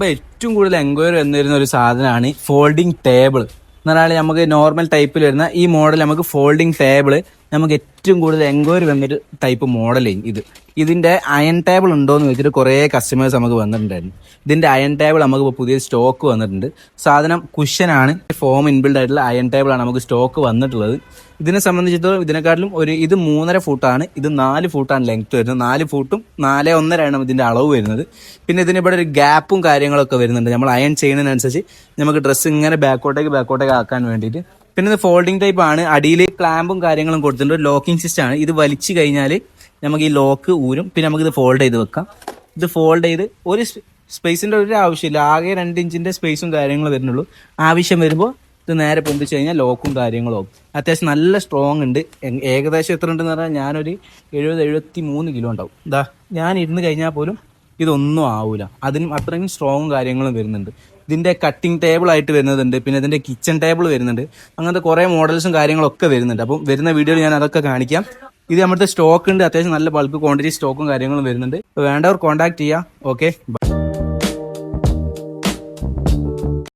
വരുമ്പോൾ ഏറ്റവും കൂടുതൽ എൻക്വയറി വന്നിരുന്ന ഒരു സാധനമാണ് ഫോൾഡിംഗ് ടേബിൾ എന്ന് പറഞ്ഞാൽ നമുക്ക് നോർമൽ ടൈപ്പിൽ വരുന്ന ഈ മോഡൽ നമുക്ക് ഫോൾഡിംഗ് ടേബിൾ നമുക്ക് ഏറ്റവും കൂടുതൽ എൻക്വയറി വന്നൊരു ടൈപ്പ് മോഡലാണ് ഇതിൻ്റെ അയൺ ടേബിൾ ഉണ്ടോ എന്ന് വെച്ചിട്ട് കുറേ കസ്റ്റമേഴ്സ് നമുക്ക് വന്നിട്ടുണ്ടായിരുന്നു. ഇതിൻ്റെ അയൺ ടേബിൾ നമുക്ക് ഇപ്പോൾ പുതിയ സ്റ്റോക്ക് വന്നിട്ടുണ്ട്. സാധനം കുഷ്യനാണ്, ഫോം ഇൻബിൽഡ് ആയിട്ടുള്ള അയൺ ടേബിളാണ് നമുക്ക് സ്റ്റോക്ക് വന്നിട്ടുള്ളത്. ഇതിനെ സംബന്ധിച്ചിടത്തോളം ഇതിനെക്കാട്ടിലും ഇത് 3.5 ഫൂട്ടാണ്, ഇത് 4 ഫൂട്ടാണ് ലെങ്ത് വരുന്നത്. 4 ഫൂട്ടും 4.5 ഇതിൻ്റെ അളവ് വരുന്നത്. പിന്നെ ഇതിന് ഇവിടെ ഒരു ഗ്യാപ്പും കാര്യങ്ങളൊക്കെ വരുന്നുണ്ട്. നമ്മൾ അയൺ ചെയ്യുന്നതിനനുസരിച്ച് നമുക്ക് ഡ്രസ്സ് ഇങ്ങനെ ബാക്കോട്ടേക്ക് ആക്കാൻ വേണ്ടിയിട്ട്. പിന്നെ ഇത് ഫോൾഡിംഗ് ടൈപ്പ് ആണ്. അടിയിൽ ക്ലാമ്പും കാര്യങ്ങളും കൊടുത്തിട്ടുണ്ട്. ഒരു ലോക്കിംഗ് സിസ്റ്റം ആണ്. ഇത് വലിച്ചു കഴിഞ്ഞാൽ നമുക്ക് ഈ ലോക്ക് ഊരും. പിന്നെ നമുക്കിത് ഫോൾഡ് ചെയ്ത് വെക്കാം. ഇത് ഫോൾഡ് ചെയ്ത് ഒരു സ്പേസിൻ്റെ ഒരു ആവശ്യമില്ല, ആകെ 2 ഇഞ്ചിൻ്റെ സ്പേസും കാര്യങ്ങളും വരുന്നുള്ളൂ. ആവശ്യം വരുമ്പോൾ ഇത് നേരെ പൊന്തിച്ച് കഴിഞ്ഞാൽ ലോക്കും കാര്യങ്ങളും ആവും. അത്യാവശ്യം നല്ല സ്ട്രോങ് ഉണ്ട്. ഏകദേശം എത്ര ഉണ്ടെന്ന് പറഞ്ഞാൽ ഞാനൊരു 73 കിലോ ഉണ്ടാവും. ഞാൻ ഇരുന്ന് കഴിഞ്ഞാൽ പോലും ഇതൊന്നും ആവൂല. അതിനും അത്രയും സ്ട്രോങ്ങും കാര്യങ്ങളും വരുന്നുണ്ട്. ഇതിൻ്റെ കട്ടിംഗ് ടേബിൾ ആയിട്ട് വരുന്നുണ്ട്. പിന്നെ ഇതിൻ്റെ കിച്ചൺ ടേബിൾ വരുന്നുണ്ട്. അങ്ങനത്തെ കുറേ മോഡൽസും കാര്യങ്ങളൊക്കെ വരുന്നുണ്ട്. അപ്പം വരുന്ന വീഡിയോയിൽ ഞാൻ അതൊക്കെ കാണിക്കാം. ഇത് നമ്മുടെ സ്റ്റോക്ക് ഉണ്ട്, അത്യാവശ്യം നല്ല ബൾക്ക് ക്വാണ്ടിറ്റി സ്റ്റോക്കും കാര്യങ്ങളും വരുന്നുണ്ട്. വേണ്ടവർ കോൺടാക്ട് ചെയ്യാം. ഓക്കെ.